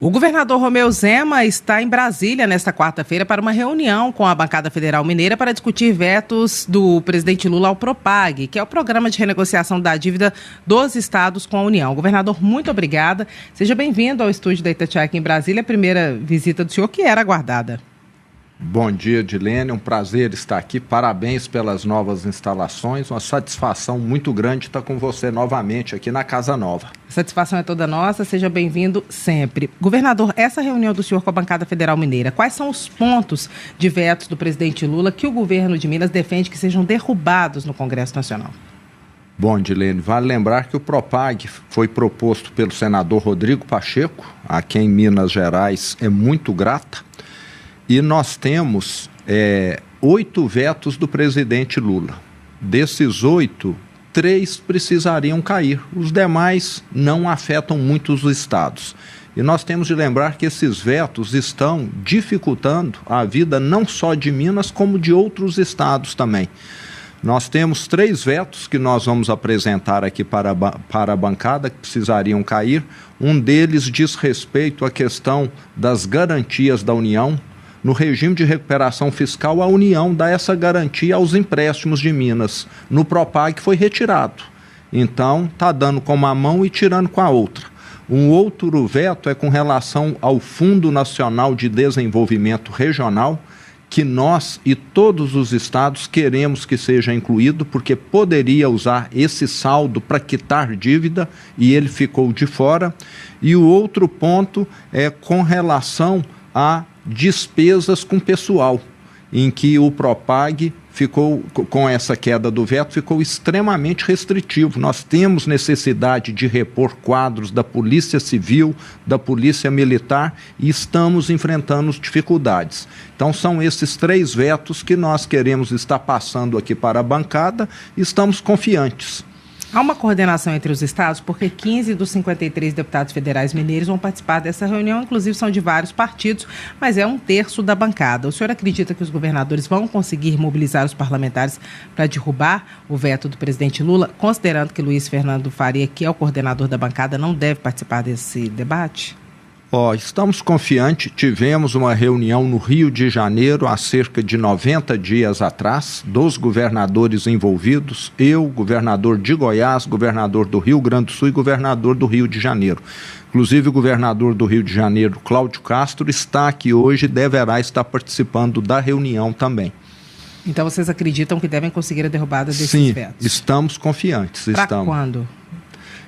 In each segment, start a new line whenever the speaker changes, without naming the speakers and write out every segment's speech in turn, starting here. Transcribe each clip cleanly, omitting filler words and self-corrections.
O governador Romeu Zema está em Brasília nesta quarta-feira para uma reunião com a bancada federal mineira para discutir vetos do presidente Lula ao PROPAG, que é o programa de renegociação da dívida dos estados com a União. Governador, muito obrigada. Seja bem-vindo ao estúdio da Itatiaia aqui em Brasília, a primeira visita do senhor que era aguardada.
Bom dia, Dilene, um prazer estar aqui, parabéns pelas novas instalações, uma satisfação muito grande estar com você novamente aqui na Casa Nova.
A satisfação é toda nossa, seja bem-vindo sempre. Governador, essa reunião do senhor com a bancada federal mineira, quais são os pontos de vetos do presidente Lula que o governo de Minas defende que sejam derrubados no Congresso Nacional?
Bom, Dilene, vale lembrar que o PROPAG foi proposto pelo senador Rodrigo Pacheco, a quem Minas Gerais é muito grata. E nós temos 8 vetos do presidente Lula. Desses 8, 3 precisariam cair. Os demais não afetam muito os estados. E nós temos de lembrar que esses vetos estão dificultando a vida não só de Minas, como de outros estados também. Nós temos 3 vetos que nós vamos apresentar aqui para a bancada, que precisariam cair. Um deles diz respeito à questão das garantias da União. No regime de recuperação fiscal, a União dá essa garantia aos empréstimos de Minas. No PROPAG foi retirado. Então, está dando com uma mão e tirando com a outra. Um outro veto é com relação ao Fundo Nacional de Desenvolvimento Regional, que nós e todos os estados queremos que seja incluído, porque poderia usar esse saldo para quitar dívida e ele ficou de fora. E o outro ponto é com relação a despesas com pessoal, em que o PROPAG ficou, com essa queda do veto, ficou extremamente restritivo. Nós temos necessidade de repor quadros da Polícia Civil, da Polícia Militar e estamos enfrentando dificuldades. Então são esses 3 vetos que nós queremos estar passando aqui para a bancada e estamos confiantes.
Há uma coordenação entre os estados, porque 15 dos 53 deputados federais mineiros vão participar dessa reunião, inclusive são de vários partidos, mas é 1/3 da bancada. O senhor acredita que os governadores vão conseguir mobilizar os parlamentares para derrubar o veto do presidente Lula, considerando que Luiz Fernando Faria, que é o coordenador da bancada, não deve participar desse debate?
Estamos confiantes, tivemos uma reunião no Rio de Janeiro há cerca de 90 dias atrás, dos governadores envolvidos, eu, governador de Goiás, governador do Rio Grande do Sul e governador do Rio de Janeiro. Inclusive o governador do Rio de Janeiro, Cláudio Castro, está aqui hoje e deverá estar participando da reunião também.
Então vocês acreditam que devem conseguir a derrubada desses vetos?
Sim, estamos confiantes.
Para quando?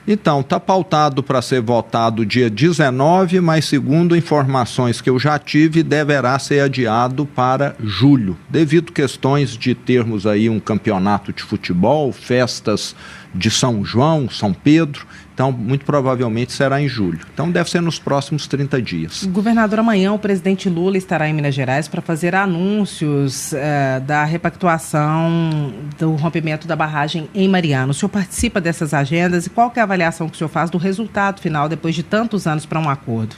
Então, está pautado para ser votado dia 19, mas segundo informações que eu já tive, deverá ser adiado para julho, devido a questões de termos aí um campeonato de futebol, festas de São João, São Pedro, então muito provavelmente será em julho. Então deve ser nos próximos 30 dias.
Governador, amanhã o presidente Lula estará em Minas Gerais para fazer anúncios da repactuação do rompimento da barragem em Mariana. O senhor participa dessas agendas e qual que é a avaliação que o senhor faz do resultado final depois de tantos anos para um acordo?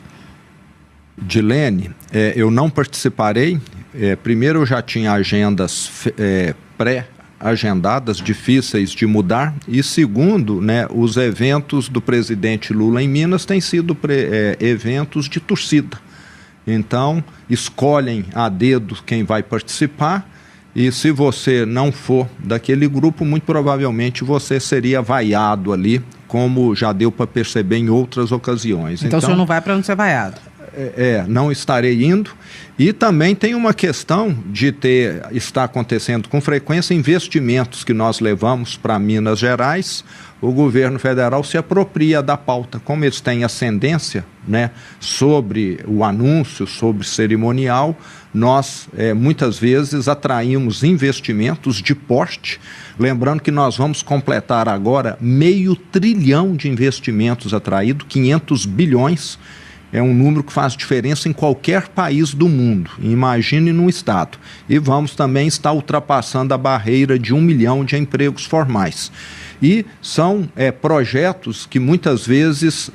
Dilene, eu não participarei. Primeiro eu já tinha agendas pré-agendadas, difíceis de mudar, e segundo, os eventos do presidente Lula em Minas têm sido eventos de torcida. Então, escolhem a dedo quem vai participar, e se você não for daquele grupo, muito provavelmente você seria vaiado ali, como já deu para perceber em outras ocasiões.
Então o senhor não vai para não ser vaiado?
Não estarei indo. E também tem uma questão de está acontecendo com frequência investimentos que nós levamos para Minas Gerais. O governo federal se apropria da pauta. Como eles têm ascendência sobre o anúncio, sobre o cerimonial, nós muitas vezes atraímos investimentos de porte. Lembrando que nós vamos completar agora 500 bilhões de investimentos atraídos, 500 bilhões. É um número que faz diferença em qualquer país do mundo, imagine num estado. E vamos também estar ultrapassando a barreira de 1 milhão de empregos formais. E são projetos que muitas vezes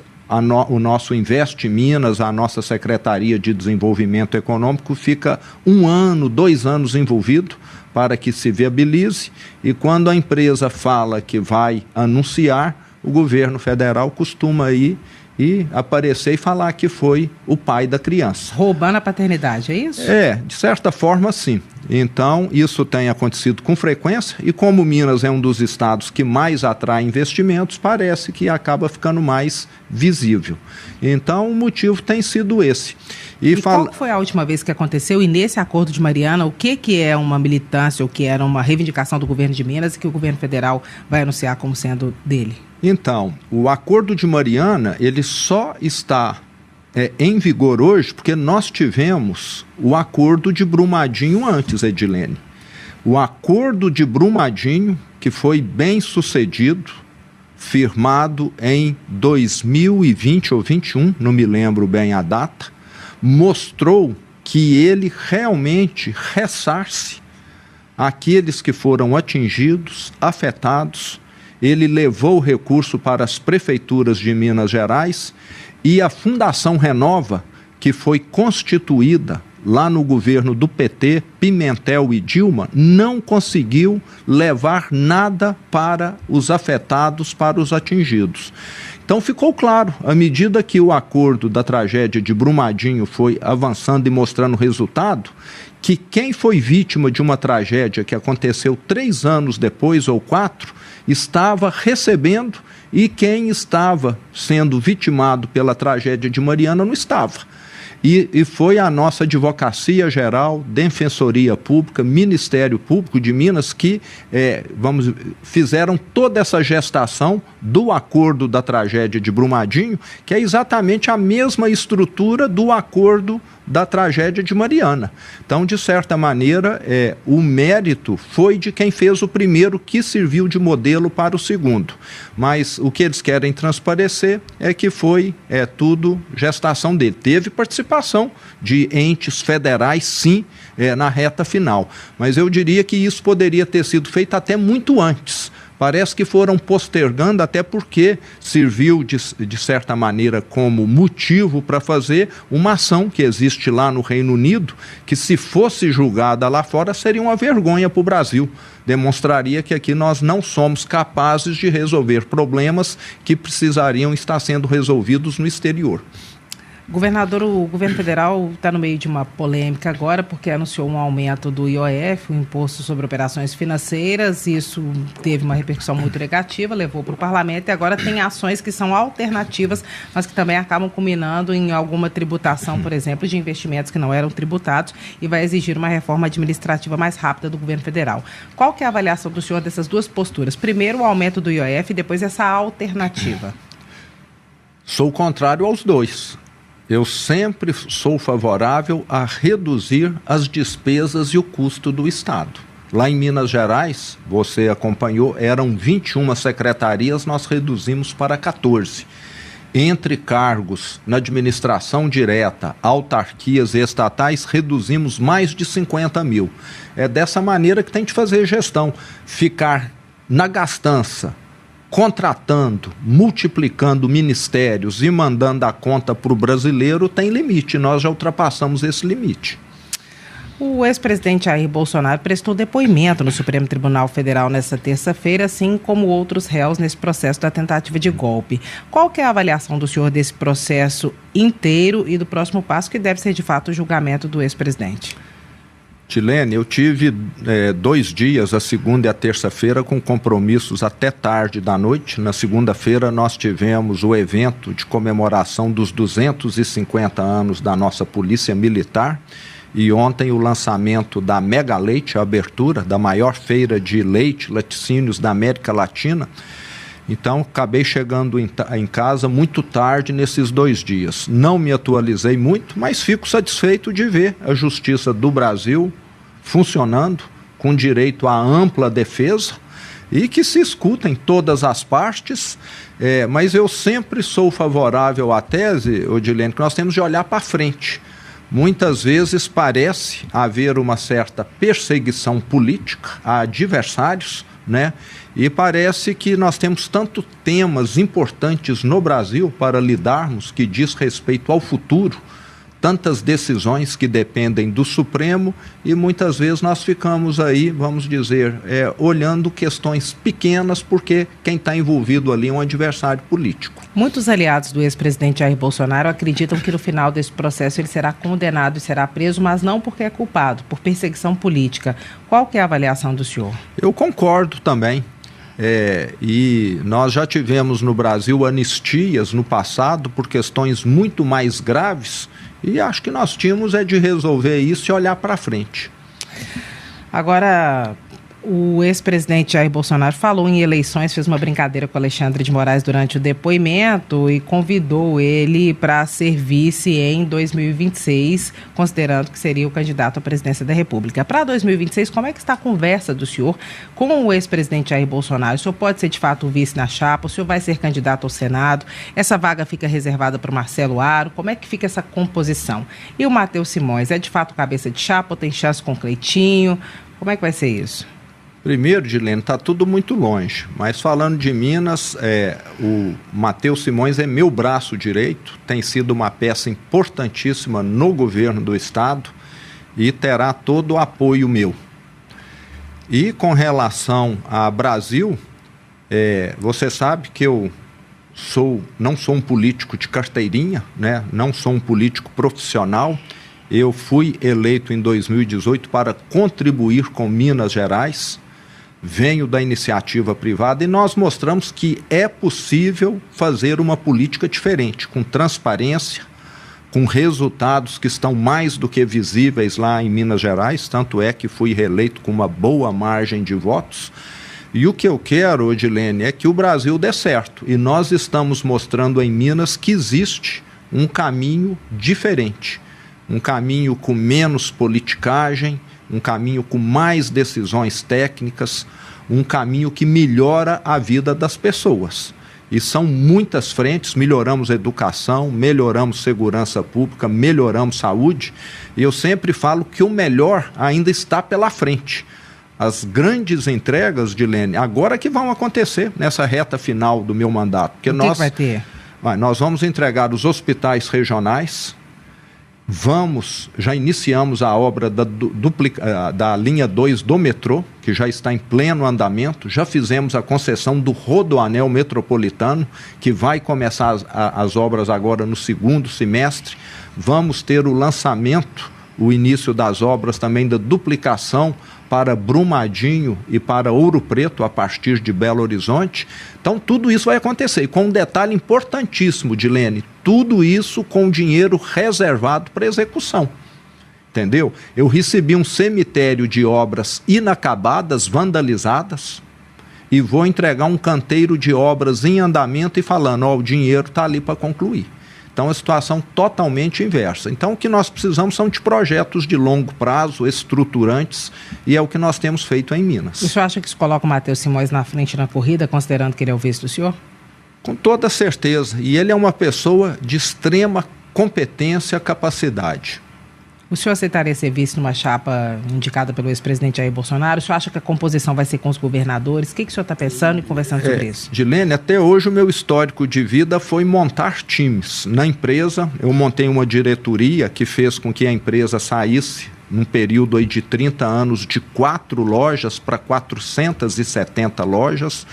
o nosso Investe Minas, a nossa Secretaria de Desenvolvimento Econômico, fica 1 ano, 2 anos envolvido para que se viabilize. E quando a empresa fala que vai anunciar, o governo federal costuma ir e aparecer e falar que foi o pai da criança.
Roubando a paternidade, é isso?
De certa forma, sim. Então, isso tem acontecido com frequência e como Minas é um dos estados que mais atrai investimentos, parece que acaba ficando mais visível. Então, o motivo tem sido esse.
Qual foi a última vez que aconteceu? E nesse acordo de Mariana, o que é uma militância, o que era uma reivindicação do governo de Minas e que o governo federal vai anunciar como sendo dele?
Então, o acordo de Mariana, ele só está em vigor hoje porque nós tivemos o acordo de Brumadinho antes, Edilene. O acordo de Brumadinho, que foi bem sucedido, firmado em 2020 ou 2021, não me lembro bem a data, mostrou que ele realmente ressarce aqueles que foram atingidos, afetados. Ele levou o recurso para as prefeituras de Minas Gerais e a Fundação Renova, que foi constituída lá no governo do PT, Pimentel e Dilma, não conseguiu levar nada para os afetados, para os atingidos. Então ficou claro, à medida que o acordo da tragédia de Brumadinho foi avançando e mostrando resultado, que quem foi vítima de uma tragédia que aconteceu 3 anos depois ou 4, estava recebendo e quem estava sendo vitimado pela tragédia de Mariana não estava. E foi a nossa Advocacia Geral, Defensoria Pública, Ministério Público de Minas que fizeram toda essa gestação do acordo da tragédia de Brumadinho, que é exatamente a mesma estrutura do acordo da tragédia de Mariana. Então, de certa maneira, o mérito foi de quem fez o primeiro, que serviu de modelo para o segundo. Mas o que eles querem transparecer é que foi tudo gestação dele. Teve participação de entes federais, sim, na reta final. Mas eu diria que isso poderia ter sido feito até muito antes. Parece que foram postergando, até porque serviu, de certa maneira, como motivo para fazer uma ação que existe lá no Reino Unido, que se fosse julgada lá fora seria uma vergonha para o Brasil. Demonstraria que aqui nós não somos capazes de resolver problemas que precisariam estar sendo resolvidos no exterior.
Governador, o governo federal está no meio de uma polêmica agora porque anunciou um aumento do IOF, o Imposto sobre Operações Financeiras. Isso teve uma repercussão muito negativa, levou para o parlamento e agora tem ações que são alternativas, mas que também acabam culminando em alguma tributação, por exemplo, de investimentos que não eram tributados e vai exigir uma reforma administrativa mais rápida do governo federal. Qual que é a avaliação do senhor dessas duas posturas? Primeiro, o aumento do IOF e depois essa alternativa.
Sou contrário aos dois. Eu sempre sou favorável a reduzir as despesas e o custo do Estado. Lá em Minas Gerais, você acompanhou, eram 21 secretarias, nós reduzimos para 14. Entre cargos na administração direta, autarquias e estatais, reduzimos mais de 50 mil. É dessa maneira que tem de fazer gestão. Ficar na gastança, contratando, multiplicando ministérios e mandando a conta para o brasileiro tem limite, nós já ultrapassamos esse limite.
O ex-presidente Jair Bolsonaro prestou depoimento no Supremo Tribunal Federal nesta terça-feira, assim como outros réus nesse processo da tentativa de golpe. Qual que é a avaliação do senhor desse processo inteiro e do próximo passo, que deve ser de fato o julgamento do ex-presidente?
Tilene, eu tive 2 dias, a segunda e a terça-feira, com compromissos até tarde da noite. Na segunda-feira nós tivemos o evento de comemoração dos 250 anos da nossa Polícia Militar e ontem o lançamento da Mega Leite, a abertura da maior feira de leite, laticínios da América Latina. Então, acabei chegando em casa muito tarde nesses 2 dias. Não me atualizei muito, mas fico satisfeito de ver a Justiça do Brasil funcionando, com direito à ampla defesa e que se escutem todas as partes. Mas eu sempre sou favorável à tese, Odilene, que nós temos de olhar para frente. Muitas vezes parece haver uma certa perseguição política a adversários, né? E parece que nós temos tanto temas importantes no Brasil para lidarmos, que diz respeito ao futuro, tantas decisões que dependem do Supremo e muitas vezes nós ficamos aí, vamos dizer, olhando questões pequenas porque quem está envolvido ali é um adversário político.
Muitos aliados do ex-presidente Jair Bolsonaro acreditam que no final desse processo ele será condenado e será preso, mas não porque é culpado, por perseguição política. Qual que é a avaliação do senhor?
Eu concordo também. E nós já tivemos no Brasil anistias no passado por questões muito mais graves e acho que nós tínhamos de resolver isso e olhar para frente.
Agora, o ex-presidente Jair Bolsonaro falou em eleições, fez uma brincadeira com Alexandre de Moraes durante o depoimento e convidou ele para ser vice em 2026, considerando que seria o candidato à presidência da República. Para 2026, como é que está a conversa do senhor com o ex-presidente Jair Bolsonaro? O senhor pode ser de fato o vice na chapa? O senhor vai ser candidato ao Senado? Essa vaga fica reservada para o Marcelo Aro? Como é que fica essa composição? E o Matheus Simões, é de fato cabeça de chapa ou tem chance com o Cleitinho? Como é que vai ser isso?
Primeiro, Dilene, está tudo muito longe, mas falando de Minas, o Matheus Simões é meu braço direito, tem sido uma peça importantíssima no governo do estado e terá todo o apoio meu. E com relação a Brasil, você sabe que eu não sou um político de carteirinha, né? Não sou um político profissional. Eu fui eleito em 2018 para contribuir com Minas Gerais. Venho da iniciativa privada e nós mostramos que é possível fazer uma política diferente, com transparência, com resultados que estão mais do que visíveis lá em Minas Gerais, tanto é que fui reeleito com uma boa margem de votos. E o que eu quero, Odilene, é que o Brasil dê certo. E nós estamos mostrando em Minas que existe um caminho diferente, um caminho com menos politicagem, um caminho com mais decisões técnicas, um caminho que melhora a vida das pessoas. E são muitas frentes, melhoramos a educação, melhoramos segurança pública, melhoramos saúde, e eu sempre falo que o melhor ainda está pela frente. As grandes entregas, Dilene, agora que vão acontecer nessa reta final do meu mandato. Porque
que vai ter?
Nós vamos entregar os hospitais regionais, já iniciamos a obra da linha 2 do metrô, que já está em pleno andamento, já fizemos a concessão do Rodoanel Metropolitano, que vai começar as obras agora no segundo semestre, vamos ter o lançamento, o início das obras também da duplicação para Brumadinho e para Ouro Preto, a partir de Belo Horizonte. Então, tudo isso vai acontecer. E com um detalhe importantíssimo, Dilene, tudo isso com dinheiro reservado para execução. Entendeu? Eu recebi um cemitério de obras inacabadas, vandalizadas, e vou entregar um canteiro de obras em andamento e falando, o dinheiro está ali para concluir. Então, a situação totalmente inversa. Então, o que nós precisamos são de projetos de longo prazo, estruturantes, e é o que nós temos feito em Minas.
E o senhor acha que isso coloca o Matheus Simões na frente na corrida, considerando que ele é o vice do senhor?
Com toda certeza. E ele é uma pessoa de extrema competência e capacidade.
O senhor aceitaria ser vice numa chapa indicada pelo ex-presidente Jair Bolsonaro? O senhor acha que a composição vai ser com os governadores? O que o senhor está pensando e conversando sobre isso?
Dilene, até hoje o meu histórico de vida foi montar times. Na empresa, eu montei uma diretoria que fez com que a empresa saísse, num período aí de 30 anos, de 4 lojas para 470 lojas.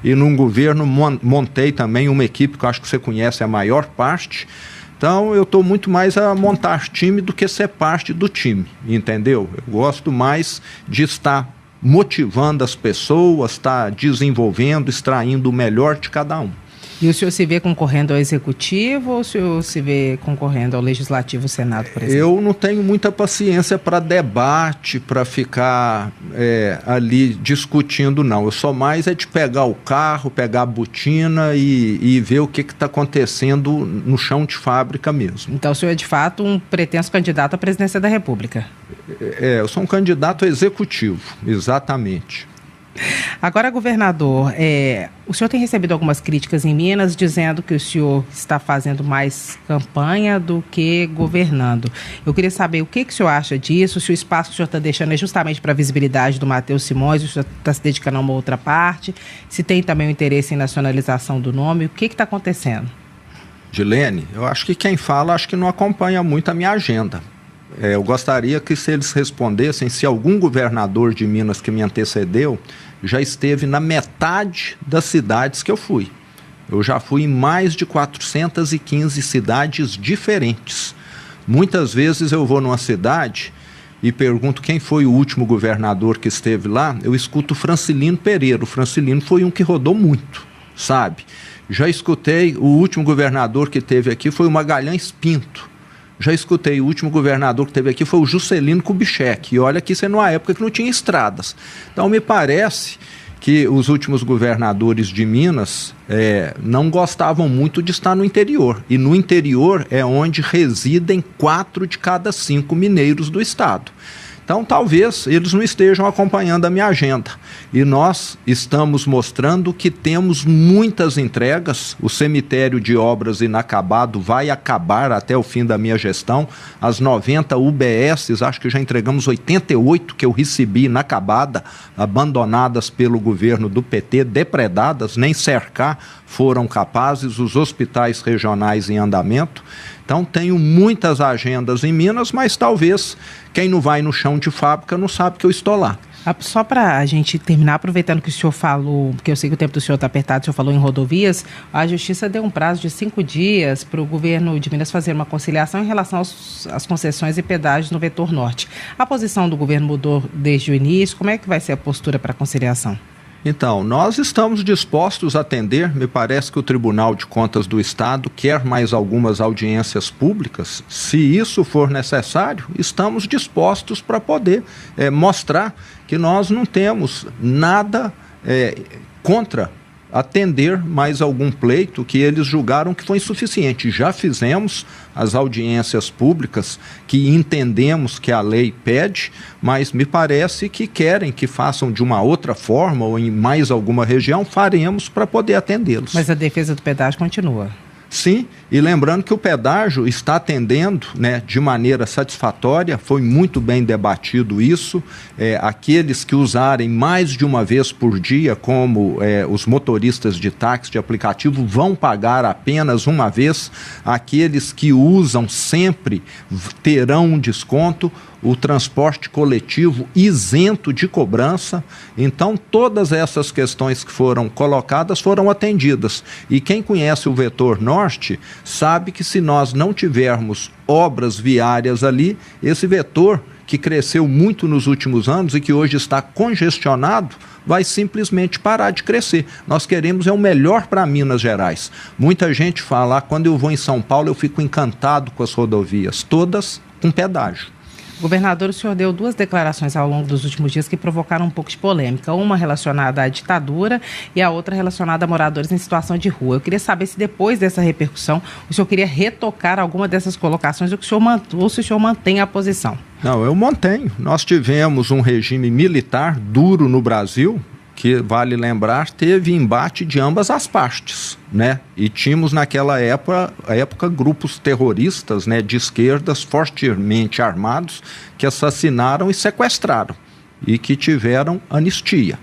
E num governo montei também uma equipe que eu acho que você conhece a maior parte. Então, eu estou muito mais a montar time do que ser parte do time, entendeu? Eu gosto mais de estar motivando as pessoas, estar desenvolvendo, extraindo o melhor de cada um.
E o senhor se vê concorrendo ao Executivo ou o senhor se vê concorrendo ao Legislativo, Senado, por exemplo?
Eu não tenho muita paciência para debate, para ficar ali discutindo, não. Eu sou mais de pegar o carro, pegar a botina e ver o que está acontecendo no chão de fábrica mesmo.
Então o senhor é, de fato, um pretenso candidato à presidência da República?
Eu sou um candidato executivo, exatamente.
Agora, governador, o senhor tem recebido algumas críticas em Minas dizendo que o senhor está fazendo mais campanha do que governando. Eu queria saber o que o senhor acha disso, se o espaço que o senhor está deixando é justamente para a visibilidade do Matheus Simões, o senhor está se dedicando a uma outra parte, se tem também o interesse em nacionalização do nome, o que está acontecendo?
Gilene, eu acho que quem fala, acho que não acompanha muito a minha agenda. Eu gostaria que se eles respondessem se algum governador de Minas que me antecedeu já esteve na metade das cidades que eu fui. Eu já fui em mais de 415 cidades diferentes. Muitas vezes eu vou numa cidade e pergunto quem foi o último governador que esteve lá, eu escuto Francilino Pereira. O Francilino foi um que rodou muito, sabe? Já escutei o último governador que teve aqui foi o Magalhães Pinto. Já escutei o último governador que teve aqui foi o Juscelino Kubitschek. E olha que isso é numa época que não tinha estradas. Então me parece que os últimos governadores de Minas não gostavam muito de estar no interior. E no interior é onde residem 4 de cada 5 mineiros do estado. Então, talvez eles não estejam acompanhando a minha agenda. E nós estamos mostrando que temos muitas entregas. O cemitério de obras inacabado vai acabar até o fim da minha gestão. As 90 UBSs, acho que já entregamos 88 que eu recebi inacabada, abandonadas pelo governo do PT, depredadas, nem cercar foram capazes, os hospitais regionais em andamento. Então, tenho muitas agendas em Minas, mas talvez quem não vai no chão de fábrica não sabe que eu estou lá.
Só para a gente terminar, aproveitando que o senhor falou, porque eu sei que o tempo do senhor está apertado, o senhor falou em rodovias, a Justiça deu um prazo de 5 dias para o governo de Minas fazer uma conciliação em relação às concessões e pedágios no vetor norte. A posição do governo mudou desde o início, como é que vai ser a postura para a conciliação?
Então, nós estamos dispostos a atender, me parece que o Tribunal de Contas do Estado quer mais algumas audiências públicas. Se isso for necessário, estamos dispostos para poder mostrar que nós não temos nada contra atender mais algum pleito que eles julgaram que foi insuficiente. Já fizemos as audiências públicas que entendemos que a lei pede, mas me parece que querem que façam de uma outra forma ou em mais alguma região, faremos para poder atendê-los.
Mas a defesa do pedágio continua.
Sim, e lembrando que o pedágio está atendendo de maneira satisfatória, foi muito bem debatido isso. Aqueles que usarem mais de uma vez por dia, como os motoristas de táxi de aplicativo, vão pagar apenas uma vez. Aqueles que usam sempre terão um desconto. O transporte coletivo isento de cobrança. Então, todas essas questões que foram colocadas foram atendidas. E quem conhece o vetor norte sabe que se nós não tivermos obras viárias ali, esse vetor, que cresceu muito nos últimos anos e que hoje está congestionado, vai simplesmente parar de crescer. Nós queremos o melhor para Minas Gerais. Muita gente fala, quando eu vou em São Paulo, eu fico encantado com as rodovias, todas com pedágio.
Governador, o senhor deu 2 declarações ao longo dos últimos dias que provocaram um pouco de polêmica. Uma relacionada à ditadura e a outra relacionada a moradores em situação de rua. Eu queria saber se depois dessa repercussão o senhor queria retocar alguma dessas colocações ou se o senhor mantém a posição.
Não, eu mantenho. Nós tivemos um regime militar duro no Brasil, que, vale lembrar, teve embate de ambas as partes, E tínhamos naquela época grupos terroristas, de esquerdas fortemente armados que assassinaram e sequestraram e que tiveram anistia.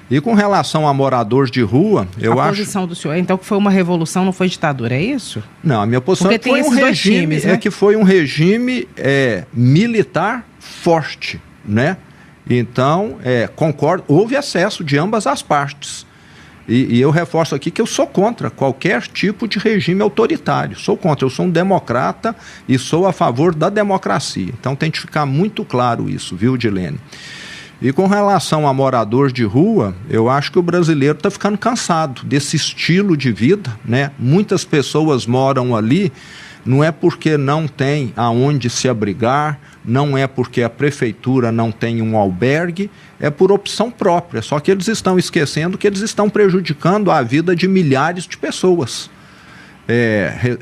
E com relação a moradores de rua, eu acho... A
posição do senhor, então, que foi uma revolução, não foi ditadura, é isso?
Não, a minha posição foi um regime, que foi um regime militar forte, Então, concordo, houve excesso de ambas as partes. E eu reforço aqui que eu sou contra qualquer tipo de regime autoritário. Sou contra, eu sou um democrata e sou a favor da democracia. Então tem que ficar muito claro isso, viu, Dilene? E com relação a moradores de rua, eu acho que o brasileiro está ficando cansado desse estilo de vida, Muitas pessoas moram ali, não é porque não tem aonde se abrigar, não é porque a prefeitura não tem um albergue, é por opção própria. Só que eles estão esquecendo que eles estão prejudicando a vida de milhares de pessoas.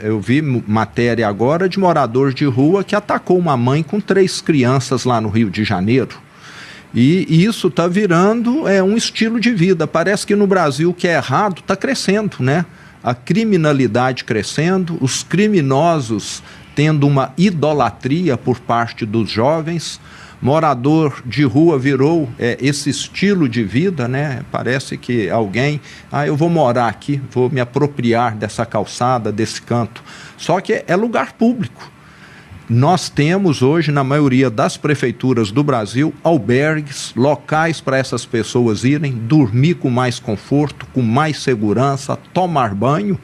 Eu vi matéria agora de morador de rua que atacou uma mãe com 3 crianças lá no Rio de Janeiro. E isso está virando um estilo de vida. Parece que no Brasil o que é errado está crescendo, A criminalidade crescendo, os criminosos tendo uma idolatria por parte dos jovens, Morador de rua virou esse estilo de vida, né? Parece que alguém, eu vou morar aqui, vou me apropriar dessa calçada, desse canto. Só que é lugar público. Nós temos hoje, na maioria das prefeituras do Brasil, albergues, locais para essas pessoas irem dormir com mais conforto, com mais segurança, tomar banho.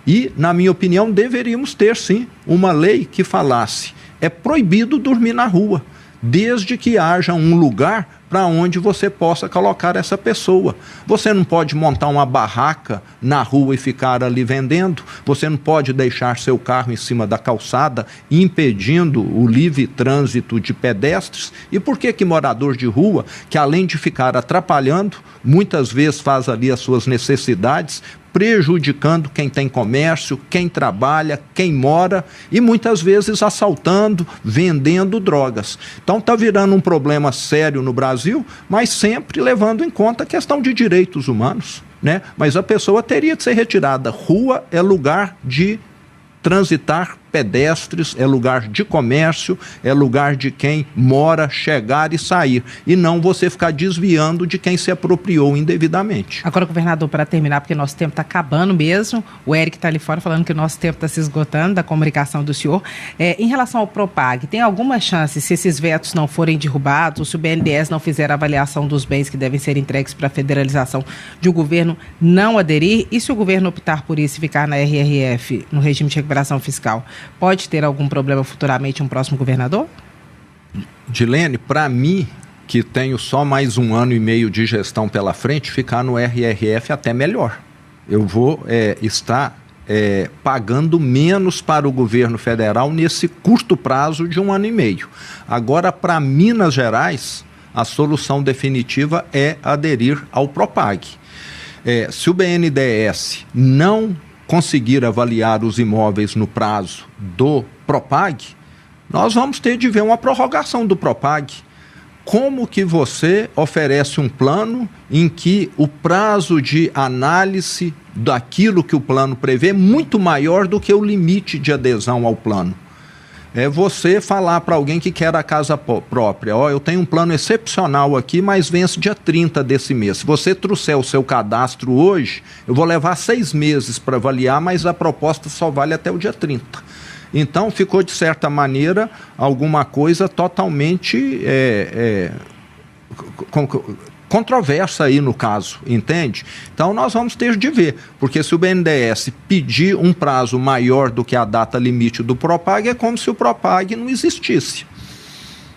E, na minha opinião, deveríamos ter, sim, uma lei que falasse: é proibido dormir na rua, desde que haja um lugar para onde você possa colocar essa pessoa. Você não pode montar uma barraca na rua e ficar ali vendendo, você não pode deixar seu carro em cima da calçada, impedindo o livre trânsito de pedestres. E por que morador de rua, que além de ficar atrapalhando, muitas vezes faz ali as suas necessidades, prejudicando quem tem comércio, quem trabalha, quem mora e muitas vezes assaltando, vendendo drogas. Então está virando um problema sério no Brasil, mas sempre levando em conta a questão de direitos humanos, né? Mas a pessoa teria de ser retirada. Rua é lugar de transitar pedestres, é lugar de comércio, é lugar de quem mora, chegar e sair, e não você ficar desviando de quem se apropriou indevidamente.
Agora, governador, para terminar, porque nosso tempo está acabando mesmo, o Eric está ali fora falando que o nosso tempo está se esgotando, da comunicação do senhor. Em relação ao Propag, tem alguma chance, se esses vetos não forem derrubados, ou se o BNDES não fizer a avaliação dos bens que devem ser entregues para a federalização, de o governo não aderir? E se o governo optar por isso e ficar na RRF, no regime de recuperação fiscal, pode ter algum problema futuramente um próximo governador?
Dilene, para mim, que tenho só mais 1 ano e meio de gestão pela frente, ficar no RRF até melhor. Eu vou estar pagando menos para o governo federal nesse curto prazo de 1 ano e meio. Agora, para Minas Gerais, a solução definitiva é aderir ao Propag. Se o BNDES não conseguir avaliar os imóveis no prazo do Propag, nós vamos ter de ver uma prorrogação do Propag. Como que você oferece um plano em que o prazo de análise daquilo que o plano prevê é muito maior do que o limite de adesão ao plano? É você falar para alguém que quer a casa própria: eu tenho um plano excepcional aqui, mas vence dia 30 desse mês. Se você trouxer o seu cadastro hoje, eu vou levar 6 meses para avaliar, mas a proposta só vale até o dia 30. Então, ficou, de certa maneira, alguma coisa totalmente controversa aí no caso, entende? Então nós vamos ter de ver, porque se o BNDES pedir um prazo maior do que a data limite do Propag, é como se o Propag não existisse.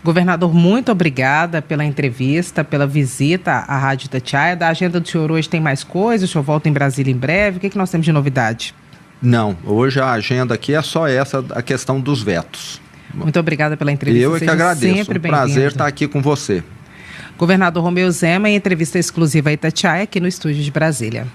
Governador, muito obrigada pela entrevista, pela visita à Rádio Itatiaia. Da agenda do senhor hoje tem mais coisas? O senhor volta em Brasília em breve? O que nós temos de novidade?
Não, hoje a agenda aqui é só essa, a questão dos vetos.
Muito obrigada pela entrevista.
Eu é que agradeço, um prazer estar aqui com você.
Governador Romeu Zema, em entrevista exclusiva a Itatiaia, aqui no estúdio de Brasília.